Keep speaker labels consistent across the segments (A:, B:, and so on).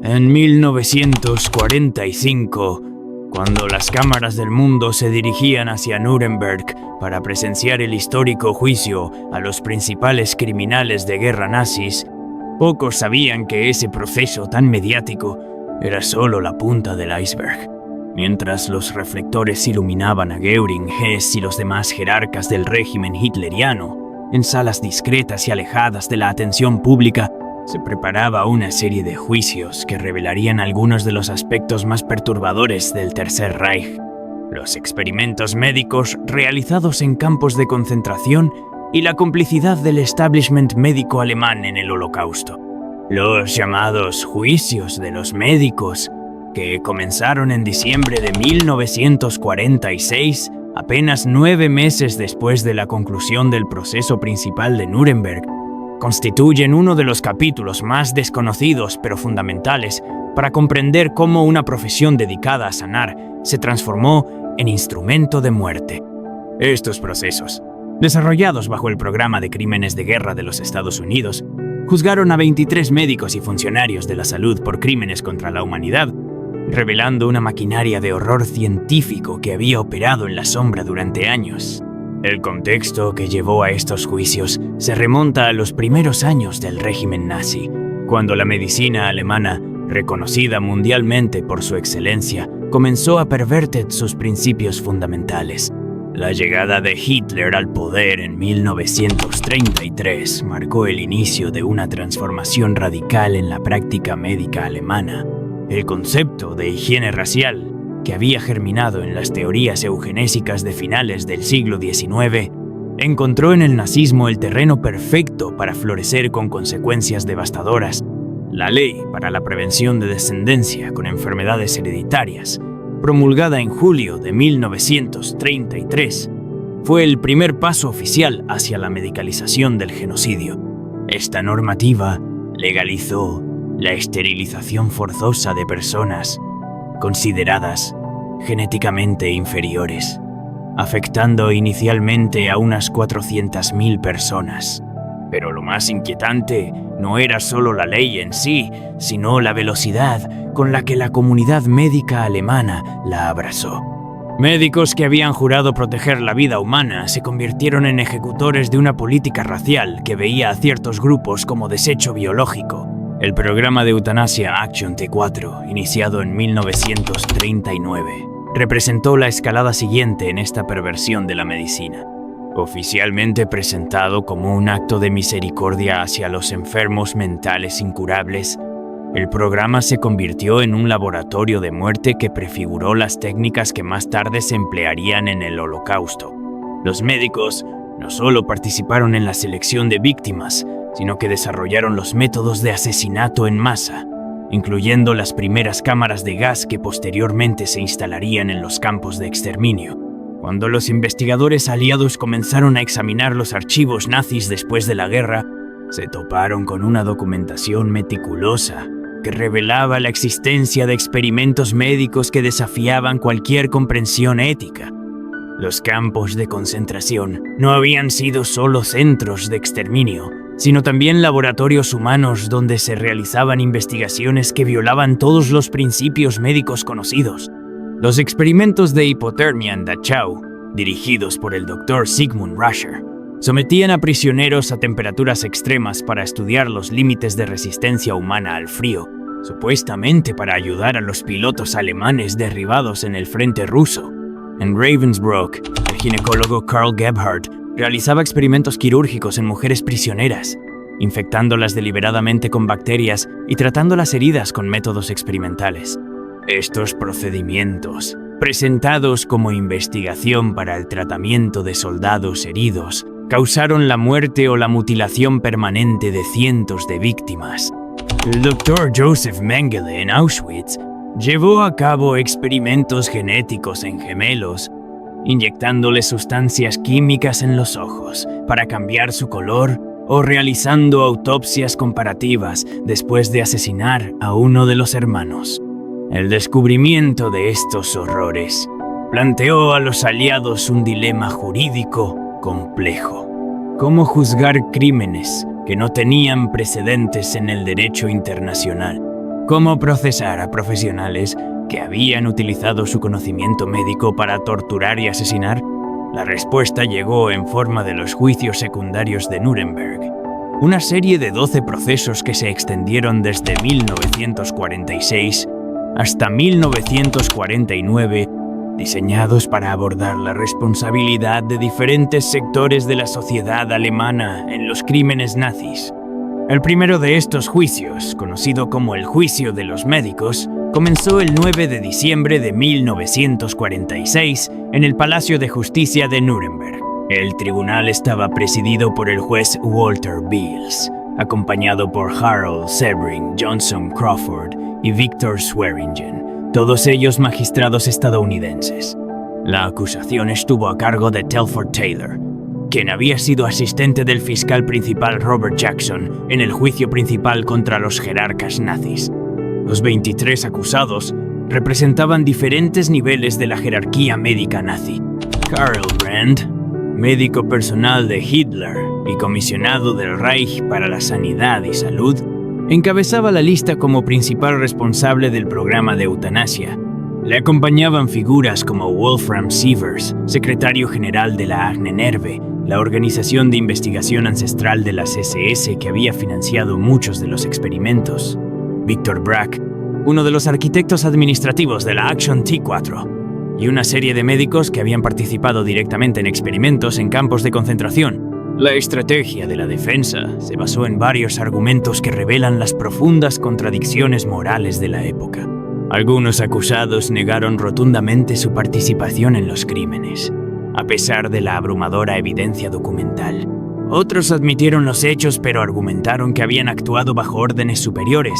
A: En 1945, cuando las cámaras del mundo se dirigían hacia Nuremberg para presenciar el histórico juicio a los principales criminales de guerra nazis, pocos sabían que ese proceso tan mediático era solo la punta del iceberg. Mientras los reflectores iluminaban a Göring, Hess y los demás jerarcas del régimen hitleriano, en salas discretas y alejadas de la atención pública, se preparaba una serie de juicios que revelarían algunos de los aspectos más perturbadores del Tercer Reich. Los experimentos médicos realizados en campos de concentración y la complicidad del establishment médico alemán en el Holocausto. Los llamados juicios de los médicos, que comenzaron en diciembre de 1946, apenas 9 meses después de la conclusión del proceso principal de Nuremberg, constituyen uno de los capítulos más desconocidos pero fundamentales para comprender cómo una profesión dedicada a sanar se transformó en instrumento de muerte. Estos procesos, desarrollados bajo el Programa de Crímenes de Guerra de los Estados Unidos, juzgaron a 23 médicos y funcionarios de la salud por crímenes contra la humanidad, revelando una maquinaria de horror científico que había operado en la sombra durante años. El contexto que llevó a estos juicios se remonta a los primeros años del régimen nazi, cuando la medicina alemana, reconocida mundialmente por su excelencia, comenzó a pervertir sus principios fundamentales. La llegada de Hitler al poder en 1933 marcó el inicio de una transformación radical en la práctica médica alemana. El concepto de higiene racial, que había germinado en las teorías eugenésicas de finales del siglo XIX, encontró en el nazismo el terreno perfecto para florecer con consecuencias devastadoras. La Ley para la Prevención de Descendencia con Enfermedades Hereditarias, promulgada en julio de 1933, fue el primer paso oficial hacia la medicalización del genocidio. Esta normativa legalizó la esterilización forzosa de personas consideradas genéticamente inferiores, afectando inicialmente a unas 400.000 personas. Pero lo más inquietante no era solo la ley en sí, sino la velocidad con la que la comunidad médica alemana la abrazó. Médicos que habían jurado proteger la vida humana se convirtieron en ejecutores de una política racial que veía a ciertos grupos como desecho biológico. El programa de eutanasia Action T4, iniciado en 1939, representó la escalada siguiente en esta perversión de la medicina. Oficialmente presentado como un acto de misericordia hacia los enfermos mentales incurables, el programa se convirtió en un laboratorio de muerte que prefiguró las técnicas que más tarde se emplearían en el Holocausto. Los médicos no solo participaron en la selección de víctimas, sino que desarrollaron los métodos de asesinato en masa, incluyendo las primeras cámaras de gas que posteriormente se instalarían en los campos de exterminio. Cuando los investigadores aliados comenzaron a examinar los archivos nazis después de la guerra, se toparon con una documentación meticulosa que revelaba la existencia de experimentos médicos que desafiaban cualquier comprensión ética. Los campos de concentración no habían sido solo centros de exterminio, sino también laboratorios humanos donde se realizaban investigaciones que violaban todos los principios médicos conocidos. Los experimentos de hipotermia en Dachau, dirigidos por el Dr. Sigmund Rascher, sometían a prisioneros a temperaturas extremas para estudiar los límites de resistencia humana al frío, supuestamente para ayudar a los pilotos alemanes derribados en el frente ruso. En Ravensbrück, el ginecólogo Karl Gebhardt realizaba experimentos quirúrgicos en mujeres prisioneras, infectándolas deliberadamente con bacterias y tratando las heridas con métodos experimentales. Estos procedimientos, presentados como investigación para el tratamiento de soldados heridos, causaron la muerte o la mutilación permanente de cientos de víctimas. El Dr. Joseph Mengele en Auschwitz llevó a cabo experimentos genéticos en gemelos, inyectándoles sustancias químicas en los ojos para cambiar su color o realizando autopsias comparativas después de asesinar a uno de los hermanos. El descubrimiento de estos horrores planteó a los aliados un dilema jurídico complejo. ¿Cómo juzgar crímenes que no tenían precedentes en el derecho internacional? ¿Cómo procesar a profesionales que habían utilizado su conocimiento médico para torturar y asesinar? La respuesta llegó en forma de los juicios secundarios de Nuremberg, una serie de 12 procesos que se extendieron desde 1946 hasta 1949, diseñados para abordar la responsabilidad de diferentes sectores de la sociedad alemana en los crímenes nazis. El primero de estos juicios, conocido como el Juicio de los Médicos, comenzó el 9 de diciembre de 1946 en el Palacio de Justicia de Nuremberg. El tribunal estaba presidido por el juez Walter Beals, acompañado por Harold Sebring, Johnson Crawford y Victor Swearingen, todos ellos magistrados estadounidenses. La acusación estuvo a cargo de Telford Taylor, quien había sido asistente del fiscal principal Robert Jackson en el juicio principal contra los jerarcas nazis. Los 23 acusados representaban diferentes niveles de la jerarquía médica nazi. Karl Brandt, médico personal de Hitler y comisionado del Reich para la Sanidad y Salud, encabezaba la lista como principal responsable del programa de eutanasia. Le acompañaban figuras como Wolfram Sievers, secretario general de la Ahnenerbe, la organización de investigación ancestral de las SS que había financiado muchos de los experimentos; Victor Brack, uno de los arquitectos administrativos de la Action T4, y una serie de médicos que habían participado directamente en experimentos en campos de concentración. La estrategia de la defensa se basó en varios argumentos que revelan las profundas contradicciones morales de la época. Algunos acusados negaron rotundamente su participación en los crímenes, a pesar de la abrumadora evidencia documental. Otros admitieron los hechos, pero argumentaron que habían actuado bajo órdenes superiores,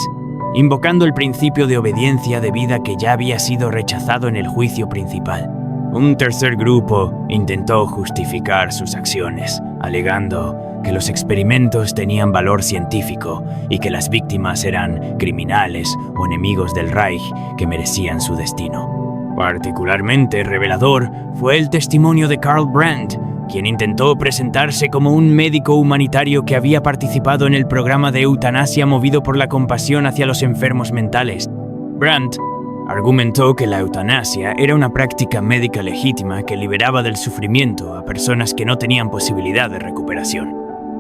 A: invocando el principio de obediencia debida que ya había sido rechazado en el juicio principal. Un tercer grupo intentó justificar sus acciones, alegando que los experimentos tenían valor científico y que las víctimas eran criminales o enemigos del Reich que merecían su destino. Particularmente revelador fue el testimonio de Karl Brandt, quien intentó presentarse como un médico humanitario que había participado en el programa de eutanasia movido por la compasión hacia los enfermos mentales. Brandt argumentó que la eutanasia era una práctica médica legítima que liberaba del sufrimiento a personas que no tenían posibilidad de recuperación.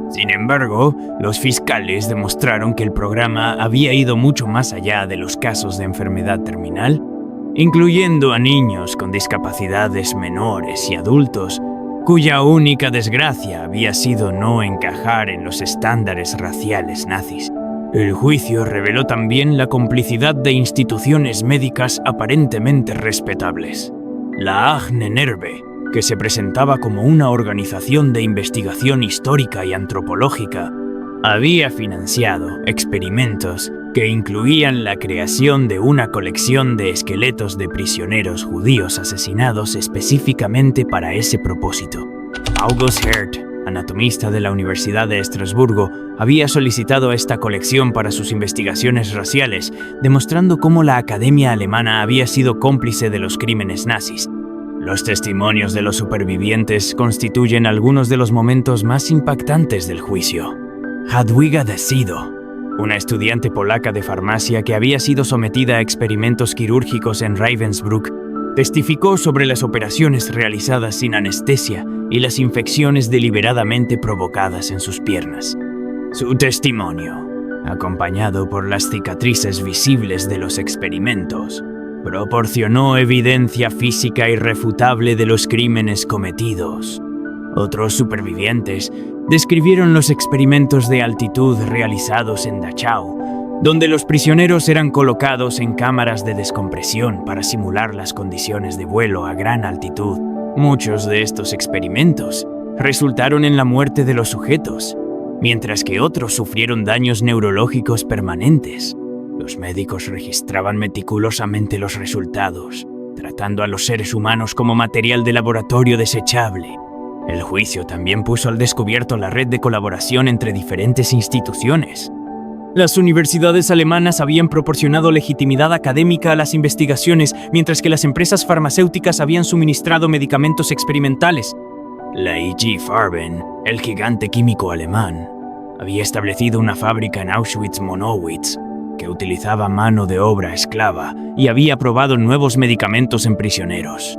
A: Sin embargo, los fiscales demostraron que el programa había ido mucho más allá de los casos de enfermedad terminal, incluyendo a niños con discapacidades menores y adultos, cuya única desgracia había sido no encajar en los estándares raciales nazis. El juicio reveló también la complicidad de instituciones médicas aparentemente respetables. La Ahnenerbe, que se presentaba como una organización de investigación histórica y antropológica, había financiado experimentos que incluían la creación de una colección de esqueletos de prisioneros judíos asesinados específicamente para ese propósito. August Herth, anatomista de la Universidad de Estrasburgo, había solicitado esta colección para sus investigaciones raciales, demostrando cómo la academia alemana había sido cómplice de los crímenes nazis. Los testimonios de los supervivientes constituyen algunos de los momentos más impactantes del juicio. Jadwiga Decido, una estudiante polaca de farmacia que había sido sometida a experimentos quirúrgicos en Ravensbrück, testificó sobre las operaciones realizadas sin anestesia y las infecciones deliberadamente provocadas en sus piernas. Su testimonio, acompañado por las cicatrices visibles de los experimentos, proporcionó evidencia física irrefutable de los crímenes cometidos. Otros supervivientes describieron los experimentos de altitud realizados en Dachau, donde los prisioneros eran colocados en cámaras de descompresión para simular las condiciones de vuelo a gran altitud. Muchos de estos experimentos resultaron en la muerte de los sujetos, mientras que otros sufrieron daños neurológicos permanentes. Los médicos registraban meticulosamente los resultados, tratando a los seres humanos como material de laboratorio desechable. El juicio también puso al descubierto la red de colaboración entre diferentes instituciones. Las universidades alemanas habían proporcionado legitimidad académica a las investigaciones, mientras que las empresas farmacéuticas habían suministrado medicamentos experimentales. La IG Farben, el gigante químico alemán, había establecido una fábrica en Auschwitz-Monowitz, que utilizaba mano de obra esclava y había probado nuevos medicamentos en prisioneros.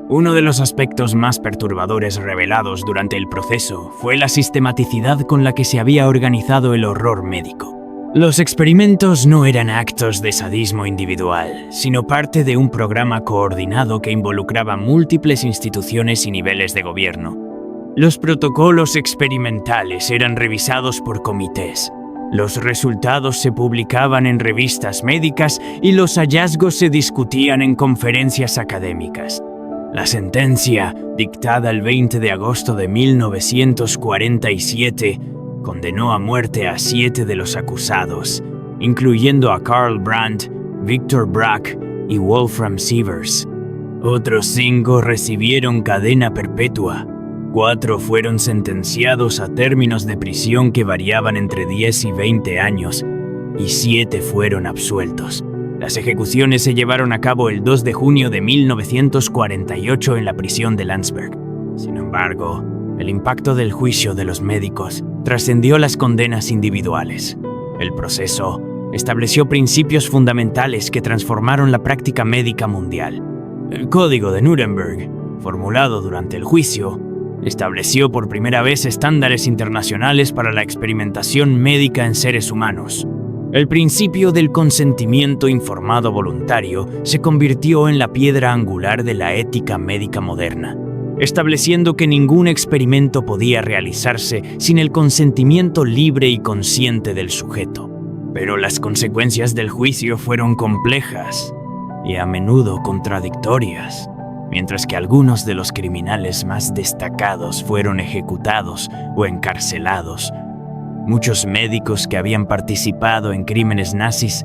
A: Uno de los aspectos más perturbadores revelados durante el proceso fue la sistematicidad con la que se había organizado el horror médico. Los experimentos no eran actos de sadismo individual, sino parte de un programa coordinado que involucraba múltiples instituciones y niveles de gobierno. Los protocolos experimentales eran revisados por comités. Los resultados se publicaban en revistas médicas y los hallazgos se discutían en conferencias académicas. La sentencia, dictada el 20 de agosto de 1947, condenó a muerte a 7 de los acusados, incluyendo a Karl Brandt, Victor Brack y Wolfram Sievers. Otros 5 recibieron cadena perpetua. 4 fueron sentenciados a términos de prisión que variaban entre 10 y 20 años, y 7 fueron absueltos. Las ejecuciones se llevaron a cabo el 2 de junio de 1948 en la prisión de Landsberg. Sin embargo, el impacto del juicio de los médicos trascendió las condenas individuales. El proceso estableció principios fundamentales que transformaron la práctica médica mundial. El Código de Nuremberg, formulado durante el juicio, estableció por primera vez estándares internacionales para la experimentación médica en seres humanos. El principio del consentimiento informado voluntario se convirtió en la piedra angular de la ética médica moderna, estableciendo que ningún experimento podía realizarse sin el consentimiento libre y consciente del sujeto. Pero las consecuencias del juicio fueron complejas y a menudo contradictorias. Mientras que algunos de los criminales más destacados fueron ejecutados o encarcelados, muchos médicos que habían participado en crímenes nazis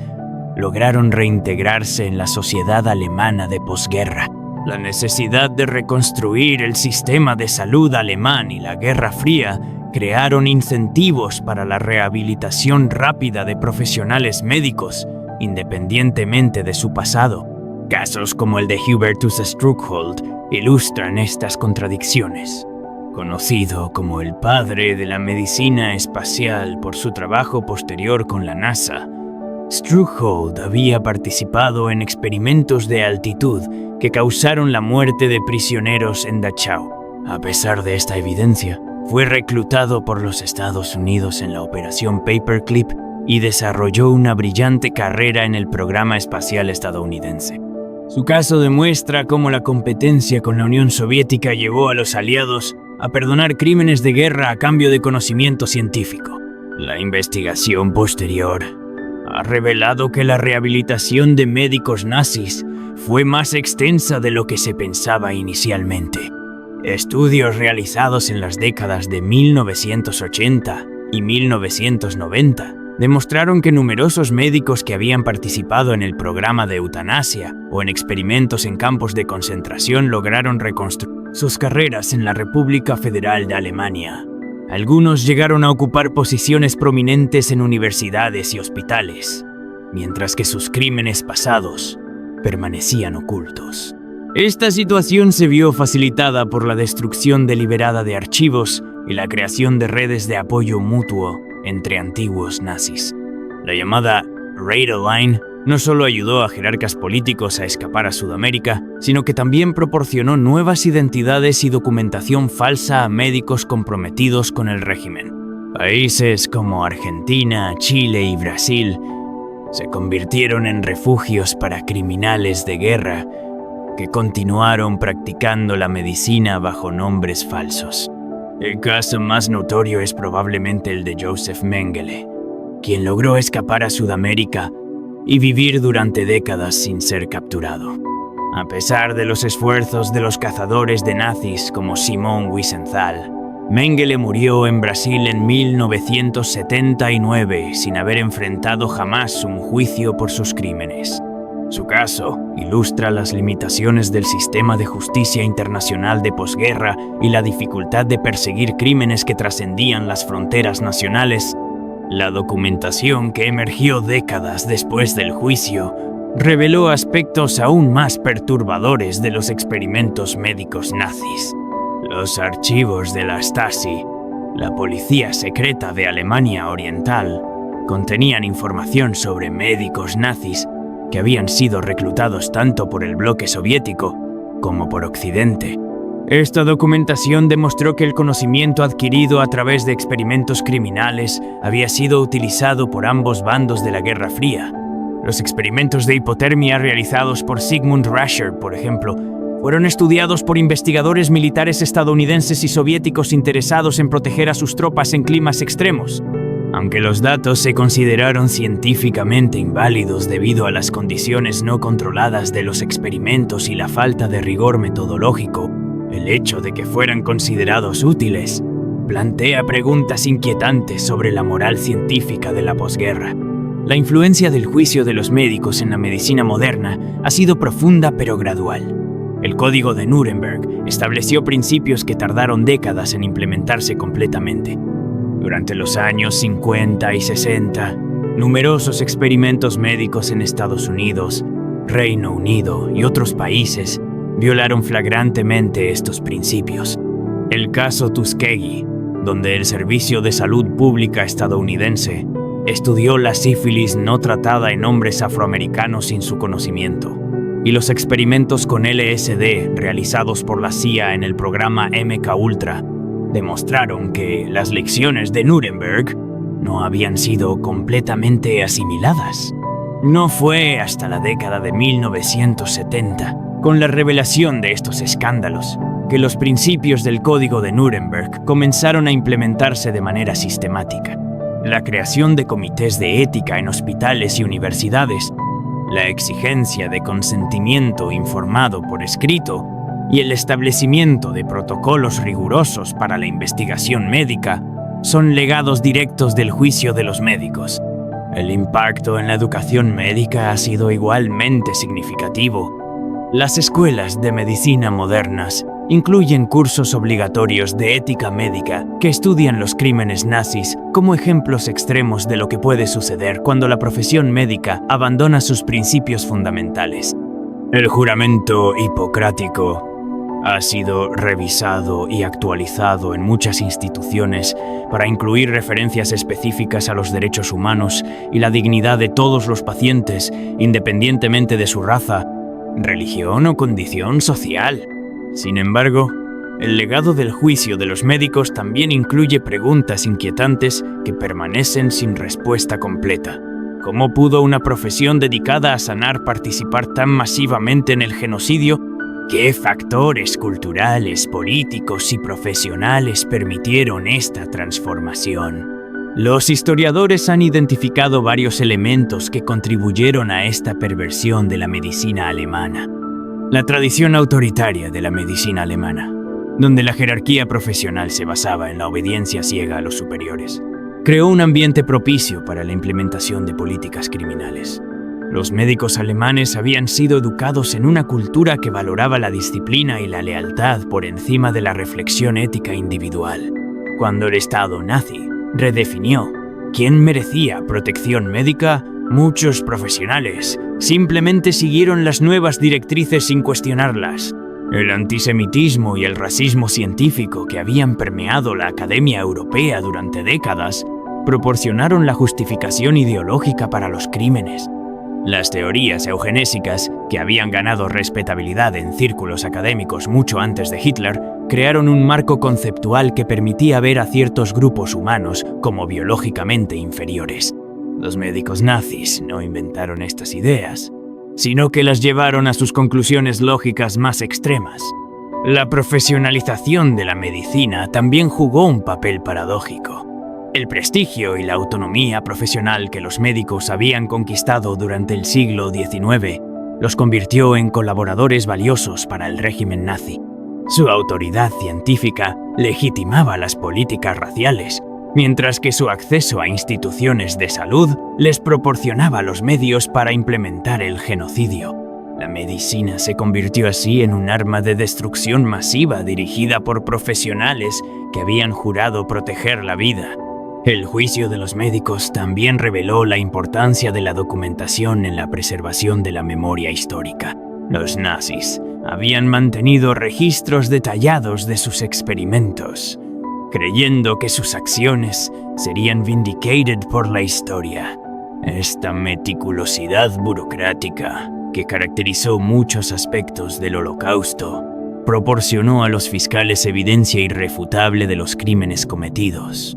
A: lograron reintegrarse en la sociedad alemana de posguerra. La necesidad de reconstruir el sistema de salud alemán y la Guerra Fría crearon incentivos para la rehabilitación rápida de profesionales médicos, independientemente de su pasado. Casos como el de Hubertus Struckhold ilustran estas contradicciones. Conocido como el padre de la medicina espacial por su trabajo posterior con la NASA, Struckhold había participado en experimentos de altitud que causaron la muerte de prisioneros en Dachau. A pesar de esta evidencia, fue reclutado por los Estados Unidos en la Operación Paperclip y desarrolló una brillante carrera en el programa espacial estadounidense. Su caso demuestra cómo la competencia con la Unión Soviética llevó a los aliados a perdonar crímenes de guerra a cambio de conocimiento científico. La investigación posterior ha revelado que la rehabilitación de médicos nazis fue más extensa de lo que se pensaba inicialmente. Estudios realizados en las décadas de 1980 y 1990 demostraron que numerosos médicos que habían participado en el programa de eutanasia o en experimentos en campos de concentración lograron reconstruir sus carreras en la República Federal de Alemania. Algunos llegaron a ocupar posiciones prominentes en universidades y hospitales, mientras que sus crímenes pasados permanecían ocultos. Esta situación se vio facilitada por la destrucción deliberada de archivos y la creación de redes de apoyo mutuo entre antiguos nazis. La llamada Red Line no solo ayudó a jerarcas políticos a escapar a Sudamérica, sino que también proporcionó nuevas identidades y documentación falsa a médicos comprometidos con el régimen. Países como Argentina, Chile y Brasil se convirtieron en refugios para criminales de guerra que continuaron practicando la medicina bajo nombres falsos. El caso más notorio es probablemente el de Joseph Mengele, quien logró escapar a Sudamérica y vivir durante décadas sin ser capturado. A pesar de los esfuerzos de los cazadores de nazis como Simon Wiesenthal, Mengele murió en Brasil en 1979 sin haber enfrentado jamás un juicio por sus crímenes. Su caso ilustra las limitaciones del sistema de justicia internacional de posguerra y la dificultad de perseguir crímenes que trascendían las fronteras nacionales. La documentación que emergió décadas después del juicio reveló aspectos aún más perturbadores de los experimentos médicos nazis. Los archivos de la Stasi, la policía secreta de Alemania Oriental, contenían información sobre médicos nazis que habían sido reclutados tanto por el bloque soviético como por Occidente. Esta documentación demostró que el conocimiento adquirido a través de experimentos criminales había sido utilizado por ambos bandos de la Guerra Fría. Los experimentos de hipotermia realizados por Sigmund Rascher, por ejemplo, fueron estudiados por investigadores militares estadounidenses y soviéticos interesados en proteger a sus tropas en climas extremos. Aunque los datos se consideraron científicamente inválidos debido a las condiciones no controladas de los experimentos y la falta de rigor metodológico, el hecho de que fueran considerados útiles plantea preguntas inquietantes sobre la moral científica de la posguerra. La influencia del juicio de los médicos en la medicina moderna ha sido profunda pero gradual. El Código de Nuremberg estableció principios que tardaron décadas en implementarse completamente. Durante los años 50 y 60, numerosos experimentos médicos en Estados Unidos, Reino Unido y otros países violaron flagrantemente estos principios. El caso Tuskegee, donde el Servicio de Salud Pública estadounidense estudió la sífilis no tratada en hombres afroamericanos sin su conocimiento, y los experimentos con LSD realizados por la CIA en el programa MKUltra demostraron que las lecciones de Nuremberg no habían sido completamente asimiladas. No fue hasta la década de 1970, con la revelación de estos escándalos, que los principios del Código de Nuremberg comenzaron a implementarse de manera sistemática. La creación de comités de ética en hospitales y universidades, la exigencia de consentimiento informado por escrito y el establecimiento de protocolos rigurosos para la investigación médica son legados directos del juicio de los médicos. El impacto en la educación médica ha sido igualmente significativo. Las escuelas de medicina modernas incluyen cursos obligatorios de ética médica que estudian los crímenes nazis como ejemplos extremos de lo que puede suceder cuando la profesión médica abandona sus principios fundamentales. El juramento hipocrático ha sido revisado y actualizado en muchas instituciones para incluir referencias específicas a los derechos humanos y la dignidad de todos los pacientes, independientemente de su raza, religión o condición social. Sin embargo, el legado del juicio de los médicos también incluye preguntas inquietantes que permanecen sin respuesta completa. ¿Cómo pudo una profesión dedicada a sanar participar tan masivamente en el genocidio? ¿Qué factores culturales, políticos y profesionales permitieron esta transformación? Los historiadores han identificado varios elementos que contribuyeron a esta perversión de la medicina alemana. La tradición autoritaria de la medicina alemana, donde la jerarquía profesional se basaba en la obediencia ciega a los superiores, creó un ambiente propicio para la implementación de políticas criminales. Los médicos alemanes habían sido educados en una cultura que valoraba la disciplina y la lealtad por encima de la reflexión ética individual. Cuando el Estado nazi redefinió quién merecía protección médica, muchos profesionales simplemente siguieron las nuevas directrices sin cuestionarlas. El antisemitismo y el racismo científico que habían permeado la Academia Europea durante décadas proporcionaron la justificación ideológica para los crímenes. Las teorías eugenésicas, que habían ganado respetabilidad en círculos académicos mucho antes de Hitler, crearon un marco conceptual que permitía ver a ciertos grupos humanos como biológicamente inferiores. Los médicos nazis no inventaron estas ideas, sino que las llevaron a sus conclusiones lógicas más extremas. La profesionalización de la medicina también jugó un papel paradójico. El prestigio y la autonomía profesional que los médicos habían conquistado durante el siglo XIX los convirtió en colaboradores valiosos para el régimen nazi. Su autoridad científica legitimaba las políticas raciales, mientras que su acceso a instituciones de salud les proporcionaba los medios para implementar el genocidio. La medicina se convirtió así en un arma de destrucción masiva dirigida por profesionales que habían jurado proteger la vida. El juicio de los médicos también reveló la importancia de la documentación en la preservación de la memoria histórica. Los nazis habían mantenido registros detallados de sus experimentos, creyendo que sus acciones serían vindicated por la historia. Esta meticulosidad burocrática, que caracterizó muchos aspectos del Holocausto, proporcionó a los fiscales evidencia irrefutable de los crímenes cometidos.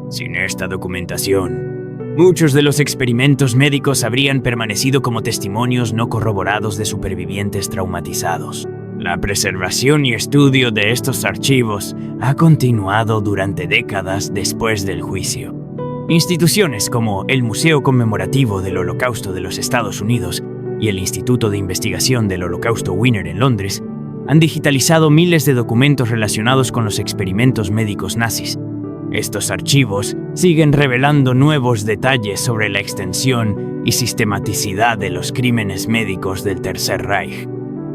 A: Sin esta documentación, muchos de los experimentos médicos habrían permanecido como testimonios no corroborados de supervivientes traumatizados. La preservación y estudio de estos archivos ha continuado durante décadas después del juicio. Instituciones como el Museo Conmemorativo del Holocausto de los Estados Unidos y el Instituto de Investigación del Holocausto Wiener en Londres han digitalizado miles de documentos relacionados con los experimentos médicos nazis. Estos archivos siguen revelando nuevos detalles sobre la extensión y sistematicidad de los crímenes médicos del Tercer Reich.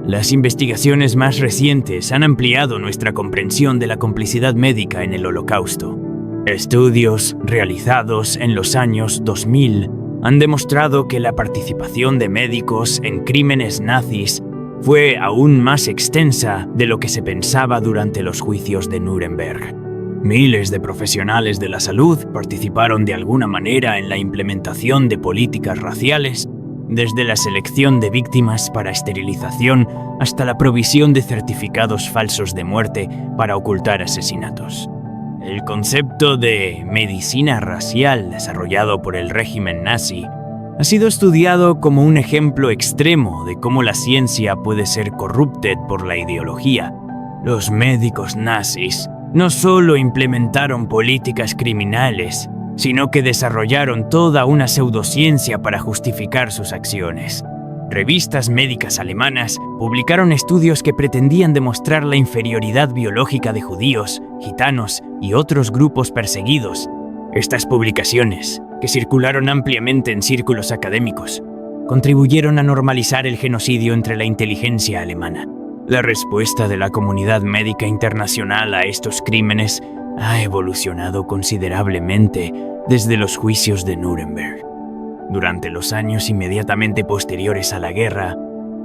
A: Las investigaciones más recientes han ampliado nuestra comprensión de la complicidad médica en el Holocausto. Estudios realizados en los años 2000 han demostrado que la participación de médicos en crímenes nazis fue aún más extensa de lo que se pensaba durante los juicios de Nuremberg. Miles de profesionales de la salud participaron de alguna manera en la implementación de políticas raciales, desde la selección de víctimas para esterilización hasta la provisión de certificados falsos de muerte para ocultar asesinatos. El concepto de medicina racial desarrollado por el régimen nazi ha sido estudiado como un ejemplo extremo de cómo la ciencia puede ser corrupted por la ideología. Los médicos nazis no solo implementaron políticas criminales, sino que desarrollaron toda una pseudociencia para justificar sus acciones. Revistas médicas alemanas publicaron estudios que pretendían demostrar la inferioridad biológica de judíos, gitanos y otros grupos perseguidos. Estas publicaciones, que circularon ampliamente en círculos académicos, contribuyeron a normalizar el genocidio entre la inteligencia alemana. La respuesta de la comunidad médica internacional a estos crímenes ha evolucionado considerablemente desde los juicios de Nuremberg. Durante los años inmediatamente posteriores a la guerra,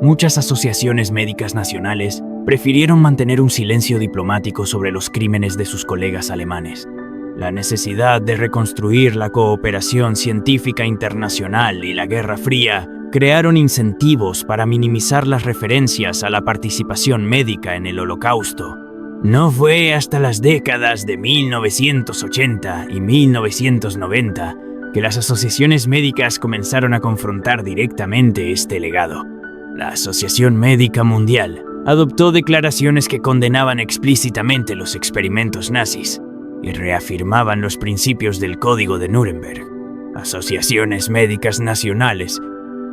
A: muchas asociaciones médicas nacionales prefirieron mantener un silencio diplomático sobre los crímenes de sus colegas alemanes. La necesidad de reconstruir la cooperación científica internacional y la Guerra Fría crearon incentivos para minimizar las referencias a la participación médica en el Holocausto. No fue hasta las décadas de 1980 y 1990 que las asociaciones médicas comenzaron a confrontar directamente este legado. La Asociación Médica Mundial adoptó declaraciones que condenaban explícitamente los experimentos nazis y reafirmaban los principios del Código de Nuremberg. Asociaciones médicas nacionales,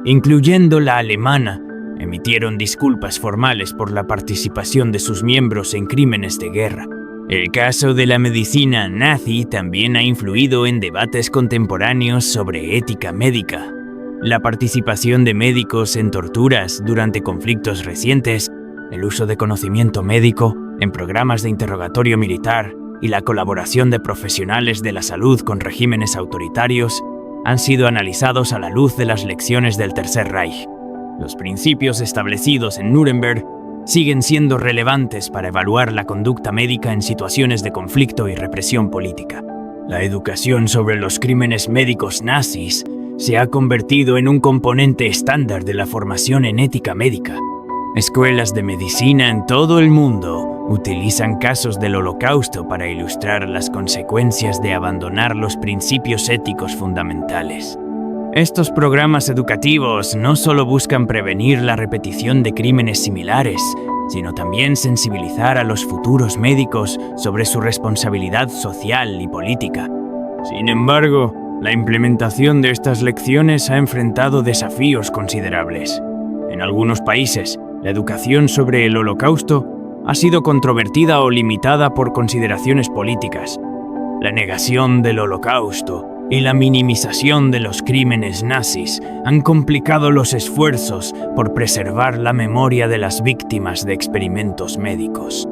A: incluyendo la alemana, emitieron disculpas formales por la participación de sus miembros en crímenes de guerra. El caso de la medicina nazi también ha influido en debates contemporáneos sobre ética médica. La participación de médicos en torturas durante conflictos recientes, el uso de conocimiento médico en programas de interrogatorio militar y la colaboración de profesionales de la salud con regímenes autoritarios han sido analizados a la luz de las lecciones del Tercer Reich. Los principios establecidos en Nuremberg siguen siendo relevantes para evaluar la conducta médica en situaciones de conflicto y represión política. La educación sobre los crímenes médicos nazis se ha convertido en un componente estándar de la formación en ética médica. Escuelas de medicina en todo el mundo utilizan casos del Holocausto para ilustrar las consecuencias de abandonar los principios éticos fundamentales. Estos programas educativos no solo buscan prevenir la repetición de crímenes similares, sino también sensibilizar a los futuros médicos sobre su responsabilidad social y política. Sin embargo, la implementación de estas lecciones ha enfrentado desafíos considerables. En algunos países, la educación sobre el Holocausto ha sido controvertida o limitada por consideraciones políticas. La negación del Holocausto y la minimización de los crímenes nazis han complicado los esfuerzos por preservar la memoria de las víctimas de experimentos médicos.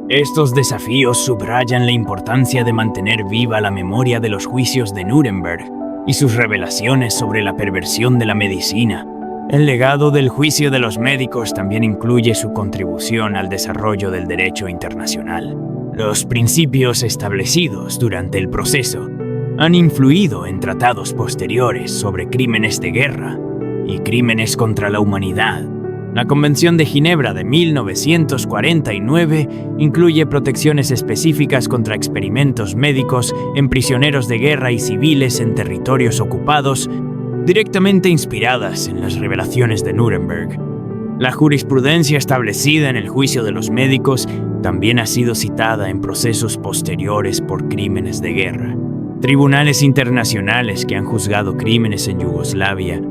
A: Estos desafíos subrayan la importancia de mantener viva la memoria de los juicios de Nuremberg y sus revelaciones sobre la perversión de la medicina. El legado del juicio de los médicos también incluye su contribución al desarrollo del derecho internacional. Los principios establecidos durante el proceso han influido en tratados posteriores sobre crímenes de guerra y crímenes contra la humanidad. La Convención de Ginebra de 1949 incluye protecciones específicas contra experimentos médicos en prisioneros de guerra y civiles en territorios ocupados, directamente inspiradas en las revelaciones de Nuremberg. La jurisprudencia establecida en el juicio de los médicos también ha sido citada en procesos posteriores por crímenes de guerra. Tribunales internacionales que han juzgado crímenes en Yugoslavia,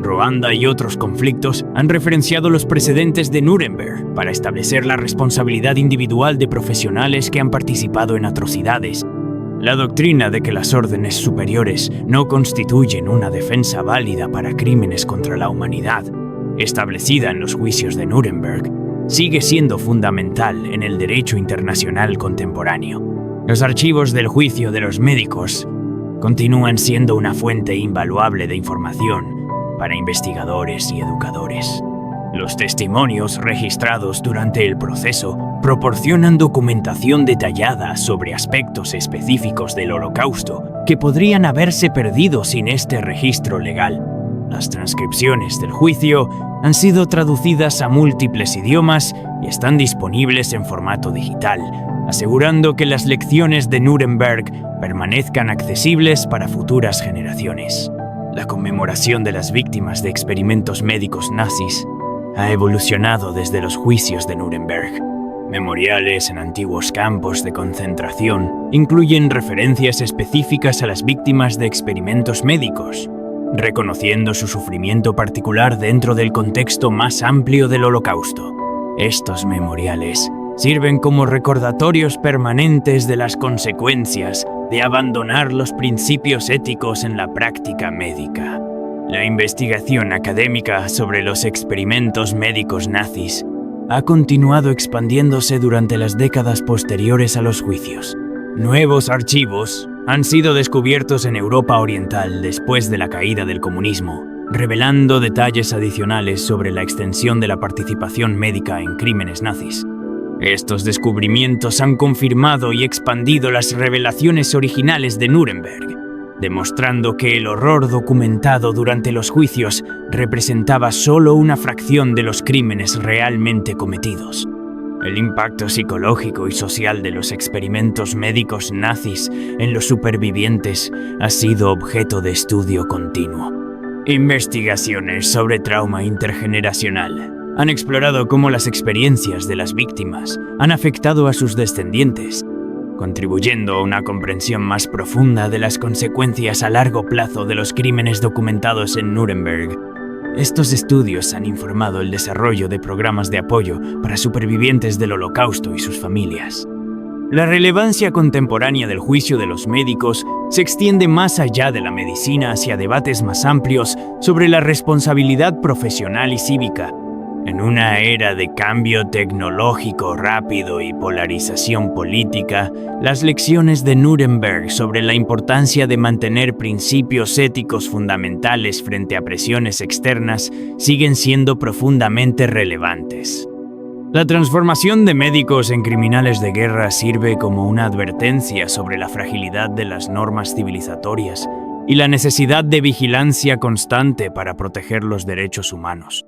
A: Ruanda y otros conflictos han referenciado los precedentes de Nuremberg para establecer la responsabilidad individual de profesionales que han participado en atrocidades. La doctrina de que las órdenes superiores no constituyen una defensa válida para crímenes contra la humanidad, establecida en los juicios de Nuremberg, sigue siendo fundamental en el derecho internacional contemporáneo. Los archivos del juicio de los médicos continúan siendo una fuente invaluable de información para investigadores y educadores. Los testimonios registrados durante el proceso proporcionan documentación detallada sobre aspectos específicos del Holocausto que podrían haberse perdido sin este registro legal. Las transcripciones del juicio han sido traducidas a múltiples idiomas y están disponibles en formato digital, asegurando que las lecciones de Nuremberg permanezcan accesibles para futuras generaciones. La conmemoración de las víctimas de experimentos médicos nazis ha evolucionado desde los juicios de Nuremberg. Memoriales en antiguos campos de concentración incluyen referencias específicas a las víctimas de experimentos médicos, reconociendo su sufrimiento particular dentro del contexto más amplio del Holocausto. Estos memoriales sirven como recordatorios permanentes de las consecuencias de abandonar los principios éticos en la práctica médica. La investigación académica sobre los experimentos médicos nazis ha continuado expandiéndose durante las décadas posteriores a los juicios. Nuevos archivos han sido descubiertos en Europa Oriental después de la caída del comunismo, revelando detalles adicionales sobre la extensión de la participación médica en crímenes nazis. Estos descubrimientos han confirmado y expandido las revelaciones originales de Nuremberg, demostrando que el horror documentado durante los juicios representaba solo una fracción de los crímenes realmente cometidos. El impacto psicológico y social de los experimentos médicos nazis en los supervivientes ha sido objeto de estudio continuo. Investigaciones sobre trauma intergeneracional han explorado cómo las experiencias de las víctimas han afectado a sus descendientes, contribuyendo a una comprensión más profunda de las consecuencias a largo plazo de los crímenes documentados en Nuremberg. Estos estudios han informado el desarrollo de programas de apoyo para supervivientes del Holocausto y sus familias. La relevancia contemporánea del juicio de los médicos se extiende más allá de la medicina hacia debates más amplios sobre la responsabilidad profesional y cívica. En una era de cambio tecnológico rápido y polarización política, las lecciones de Nuremberg sobre la importancia de mantener principios éticos fundamentales frente a presiones externas siguen siendo profundamente relevantes. La transformación de médicos en criminales de guerra sirve como una advertencia sobre la fragilidad de las normas civilizatorias y la necesidad de vigilancia constante para proteger los derechos humanos.